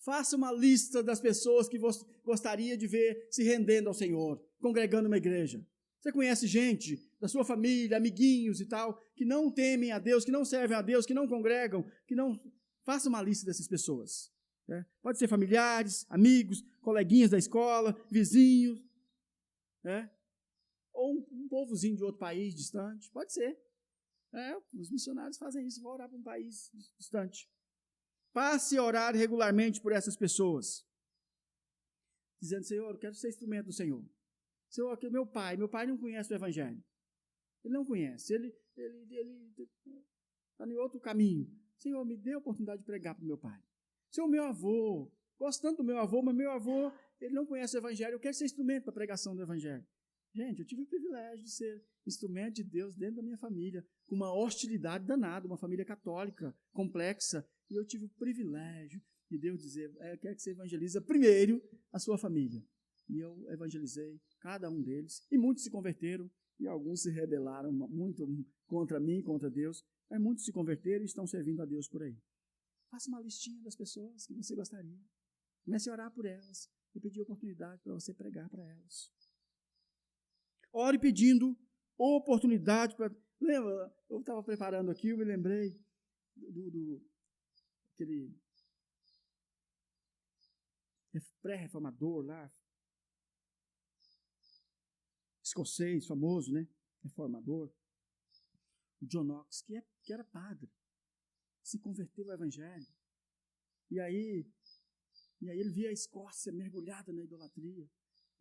Faça uma lista das pessoas que você gostaria de ver se rendendo ao Senhor, congregando uma igreja. Você conhece gente da sua família, amiguinhos e tal, que não temem a Deus, que não servem a Deus, que não congregam, que não... Faça uma lista dessas pessoas. Né? Pode ser familiares, amigos, coleguinhas da escola, vizinhos. Ou um povozinho de outro país distante, pode ser. Os missionários fazem isso, vão orar para um país distante. Passe a orar regularmente por essas pessoas, dizendo: Senhor, eu quero ser instrumento do Senhor. Senhor, aqui meu pai não conhece o Evangelho. Ele não conhece, ele está em outro caminho. Senhor, me dê a oportunidade de pregar para o meu pai. Senhor, meu avô, gosto tanto do meu avô, mas meu avô, ele não conhece o Evangelho, eu quero ser instrumento para a pregação do Evangelho. Gente, eu tive o privilégio de ser instrumento de Deus dentro da minha família, com uma hostilidade danada, uma família católica, complexa, e eu tive o privilégio de Deus dizer: eu quero que você evangeliza primeiro a sua família. E eu evangelizei cada um deles, e muitos se converteram, e alguns se rebelaram muito contra mim, contra Deus, mas muitos se converteram e estão servindo a Deus por aí. Faça uma listinha das pessoas que você gostaria. Comece a orar por elas e pedir oportunidade para você pregar para elas. Ore pedindo oportunidade para... Lembra, eu estava preparando aqui, eu me lembrei aquele pré-reformador lá, escocês, famoso, né? Reformador, o John Knox, que era padre, se converteu ao Evangelho. E aí ele via a Escócia mergulhada na idolatria.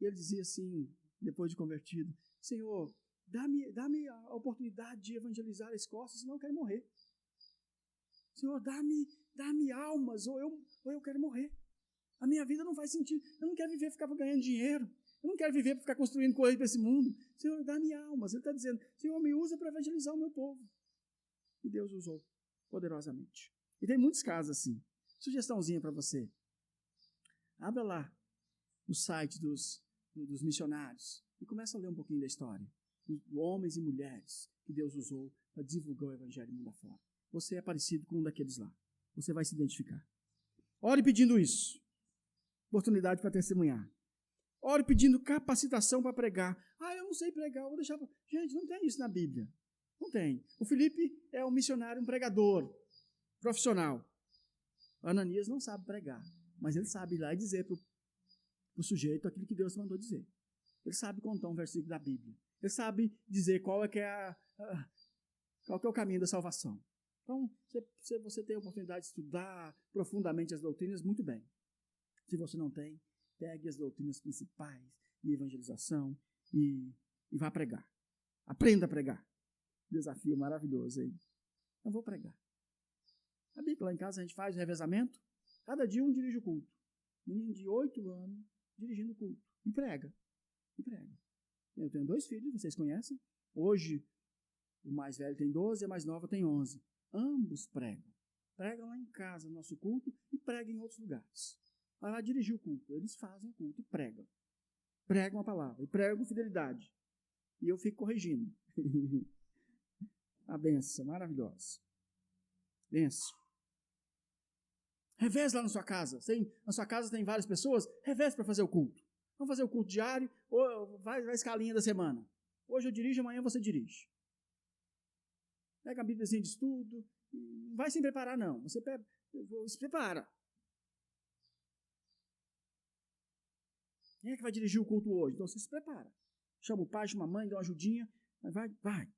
E ele dizia assim, depois de convertido: Senhor, dá-me a oportunidade de evangelizar a Escócia, senão eu quero morrer. Senhor, dá-me almas, ou eu quero morrer. A minha vida não faz sentido. Eu não quero viver para ficar ganhando dinheiro. Eu não quero viver para ficar construindo coisas para esse mundo. Senhor, dá-me almas. Ele está dizendo: Senhor, me usa para evangelizar o meu povo. E Deus usou poderosamente. E tem muitos casos assim. Sugestãozinha para você. Abra lá o site dos missionários e começa a ler um pouquinho da história. Dos homens e mulheres que Deus usou para divulgar o Evangelho mundo afora. Você é parecido com um daqueles lá. Você vai se identificar. Ore pedindo isso. Oportunidade para testemunhar. Ore pedindo capacitação para pregar. Eu não sei pregar, eu vou deixar... Gente, não tem isso na Bíblia. Não tem. O Felipe é um missionário, um pregador profissional. O Ananias não sabe pregar, mas ele sabe ir lá e dizer para o sujeito aquilo que Deus mandou dizer. Ele sabe contar um versículo da Bíblia. Ele sabe dizer qual é o caminho da salvação. Então, se você tem a oportunidade de estudar profundamente as doutrinas, muito bem. Se você não tem, pegue as doutrinas principais de evangelização e vá pregar. Aprenda a pregar. Desafio maravilhoso aí. Eu vou pregar. A Bíblia lá em casa a gente faz o revezamento. Cada dia um dirige o culto. Menino de 8 anos dirigindo o culto. E prega. Eu tenho 2 filhos, vocês conhecem. Hoje, o mais velho tem 12 e a mais nova tem 11. Ambos pregam. Pregam lá em casa, no nosso culto, e pregam em outros lugares. Vai lá dirigir o culto. Eles fazem o culto e pregam. Pregam a palavra. E pregam com fidelidade. E eu fico corrigindo. A benção maravilhosa. Benção. Reveze lá na sua casa. Na sua casa tem várias pessoas. Reveze para fazer o culto. Vamos fazer o culto diário, ou vai a escalinha da semana. Hoje eu dirijo, amanhã você dirige. Pega a Bíbliazinha de estudo. Não vai sem preparar, não. Você se prepara. Quem é que vai dirigir o culto hoje? Então você se prepara. Chama o pai, chama a mãe, dá uma ajudinha. Vai.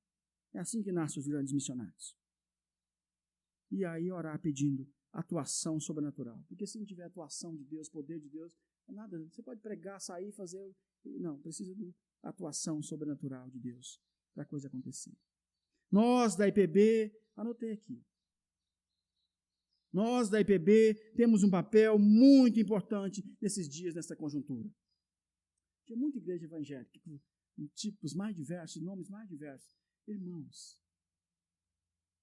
É assim que nascem os grandes missionários. E aí orar pedindo atuação sobrenatural. Porque se não tiver atuação de Deus, poder de Deus, nada. Você pode pregar, sair, fazer... Não, precisa de atuação sobrenatural de Deus para a coisa acontecer. Nós da IPB, anotei aqui. Nós da IPB temos um papel muito importante nesses dias, nessa conjuntura. Tinha muita igreja evangélica, com tipos mais diversos, nomes mais diversos. Irmãos,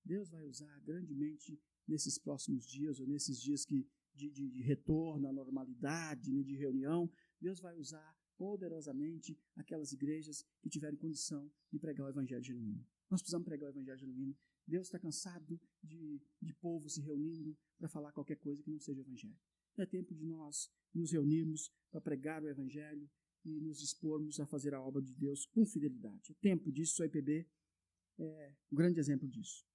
Deus vai usar grandemente nesses próximos dias, ou nesses dias de retorno à normalidade, né, de reunião. Deus vai usar poderosamente aquelas igrejas que tiverem condição de pregar o evangelho genuíno. Nós precisamos pregar o evangelho genuíno. Deus está cansado de povo se reunindo para falar qualquer coisa que não seja o evangelho. É tempo de nós nos reunirmos para pregar o evangelho e nos dispormos a fazer a obra de Deus com fidelidade. É tempo disso, o IPB é um grande exemplo disso.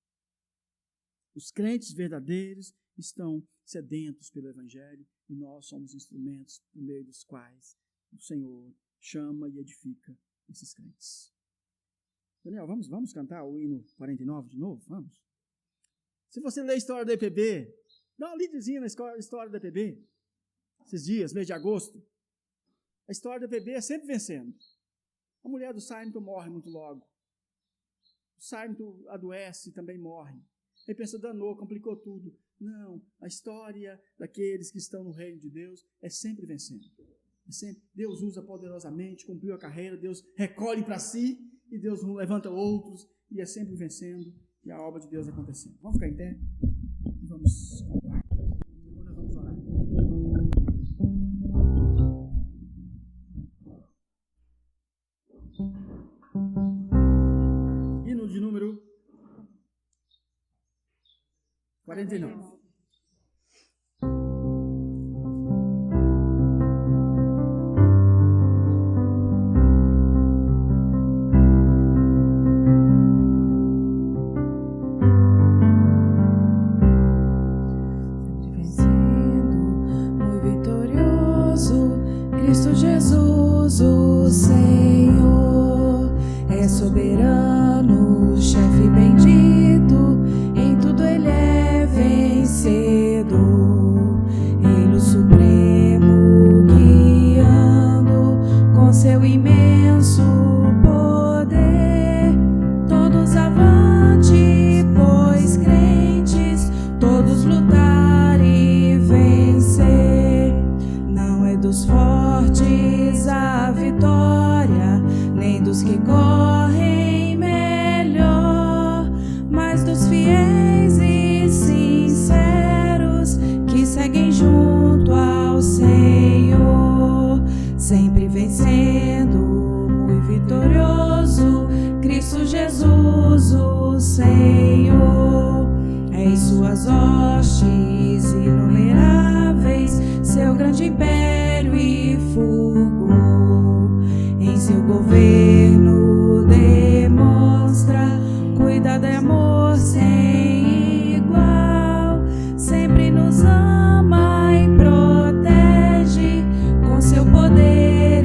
Os crentes verdadeiros estão sedentos pelo evangelho e nós somos instrumentos por meio dos quais o Senhor chama e edifica esses crentes. Daniel, vamos cantar o hino 49 de novo? Vamos. Se você ler a história da EPB, dá uma lidazinha na história da EPB. Esses dias, mês de agosto. A história da EPB é sempre vencendo. A mulher do Simonton morre muito logo. O Simonton adoece e também morre. Ele pensa, danou, complicou tudo. Não, a história daqueles que estão no reino de Deus é sempre vencendo. É sempre, Deus usa poderosamente, cumpriu a carreira, Deus recolhe para si e Deus levanta outros e é sempre vencendo e a obra de Deus acontecendo. Vamos ficar em pé? Vamos cantar. Agora vamos orar. Hino de número 49. Cristo Jesus, o Senhor, é soberano, chefe bendito, em tudo ele é vencedor. Ele o supremo guiando, com seu imenso poder. Todos avante, pois crentes, todos lutar e vencer. Não é dos fortes a vitória, nem dos que correm melhor, mas dos fiéis e sinceros que seguem junto ao Senhor, sempre vencendo, muito vitorioso, Cristo Jesus, o Senhor. Em suas hostes inumeráveis, seu grande império e fulgor, em seu governo demonstra cuidado e amor sem igual, sempre nos ama e protege com seu poder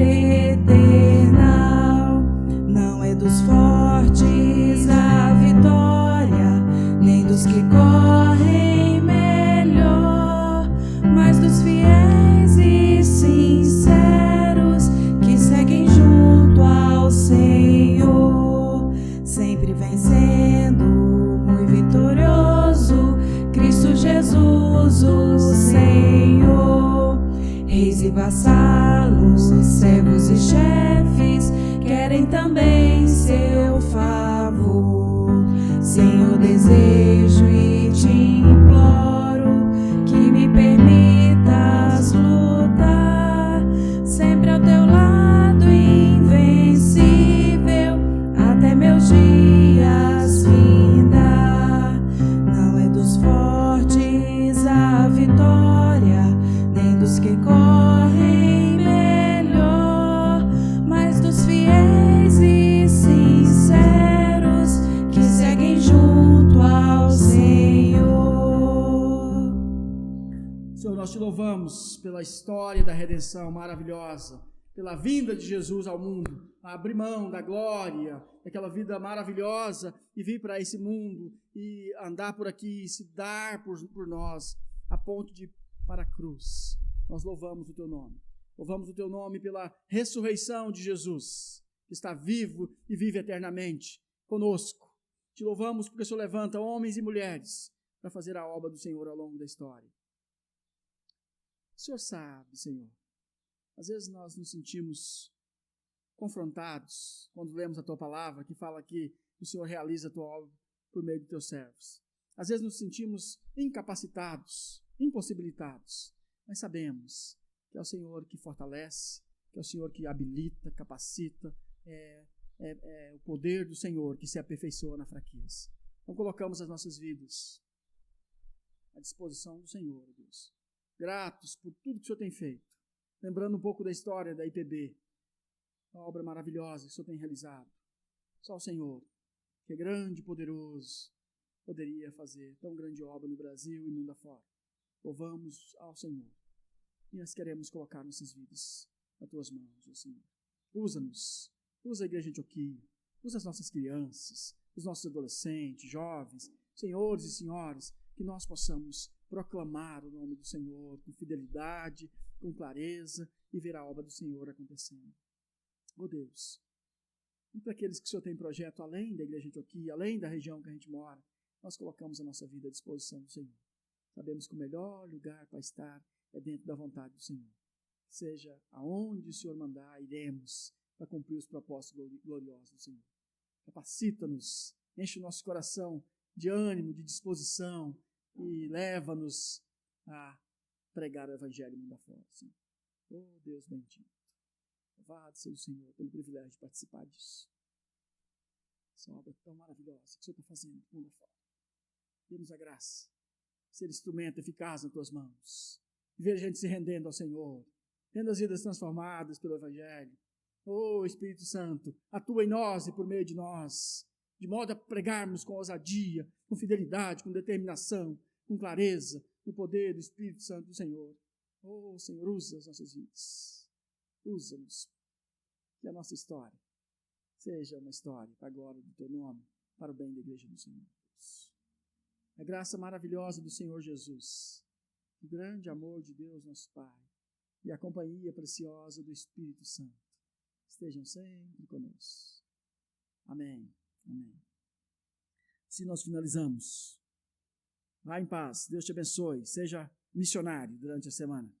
eternal. Não é dos fortes a vitória, nem dos que correm melhor, mas dos fiéis e sinceros que seguem junto ao Senhor, sempre vencendo, muito vitorioso, Cristo Jesus, o Senhor. Reis e vassalos, servos e chefes querem também seu favor. Senhor, desejo e te imploro que me permitas lutar sempre ao teu lado, invencível, até meus dias findar. Não é dos fortes a vitória, nem dos que correm melhor, mas dos fiéis e sinceros que seguem junto ao Senhor. Senhor, nós te louvamos pela história da redenção maravilhosa, pela vinda de Jesus ao mundo, a abrir mão da glória, daquela vida maravilhosa e vir para esse mundo e andar por aqui e se dar por nós, a ponto de ir para a cruz. Nós louvamos o teu nome. Louvamos o teu nome pela ressurreição de Jesus, que está vivo e vive eternamente conosco. Te louvamos porque o Senhor levanta homens e mulheres para fazer a obra do Senhor ao longo da história. O Senhor sabe, Senhor, às vezes nós nos sentimos confrontados quando lemos a Tua palavra, que fala que o Senhor realiza a Tua obra por meio de Teus servos. Às vezes nos sentimos incapacitados, impossibilitados, mas sabemos que é o Senhor que fortalece, que é o Senhor que habilita, capacita, é o poder do Senhor que se aperfeiçoa na fraqueza. Então colocamos as nossas vidas à disposição do Senhor, Deus. Gratos por tudo que o Senhor tem feito. Lembrando um pouco da história da IPB, a obra maravilhosa que o Senhor tem realizado. Só o Senhor, que é grande e poderoso, poderia fazer tão grande obra no Brasil e mundo afora. Louvamos ao Senhor. E nós queremos colocar nossas vidas nas Tuas mãos, ó Senhor. Usa-nos. Usa a igreja de Antioquia. Usa as nossas crianças, os nossos adolescentes, jovens, senhores e senhoras, que nós possamos proclamar o nome do Senhor com fidelidade, com clareza e ver a obra do Senhor acontecendo. Oh Deus, e para aqueles que o Senhor tem projeto além da igreja de Antioquia, além da região que a gente mora, nós colocamos a nossa vida à disposição do Senhor. Sabemos que o melhor lugar para estar é dentro da vontade do Senhor. Seja aonde o Senhor mandar, iremos para cumprir os propósitos gloriosos do Senhor. Capacita-nos, enche o nosso coração de ânimo, de disposição e leva-nos a pregar o Evangelho mundo afora. Senhor. Oh Deus bendito. Louvado seja o Senhor pelo privilégio de participar disso. Essa obra tão maravilhosa que o Senhor está fazendo mundo afora. Dê-nos a graça de ser instrumento eficaz nas tuas mãos. De ver a gente se rendendo ao Senhor, tendo as vidas transformadas pelo Evangelho. Oh Espírito Santo, atua em nós e por meio de nós, de modo a pregarmos com ousadia, com fidelidade, com determinação, com clareza, no poder do Espírito Santo do Senhor. Oh Senhor, usa as nossas vidas. Usa-nos. Que a nossa história seja uma história para a glória do teu nome, para o bem da igreja do Senhor. A graça maravilhosa do Senhor Jesus, o grande amor de Deus nosso Pai e a companhia preciosa do Espírito Santo estejam sempre conosco. Amém. Amém. Assim nós finalizamos. Vá em paz. Deus te abençoe. Seja missionário durante a semana.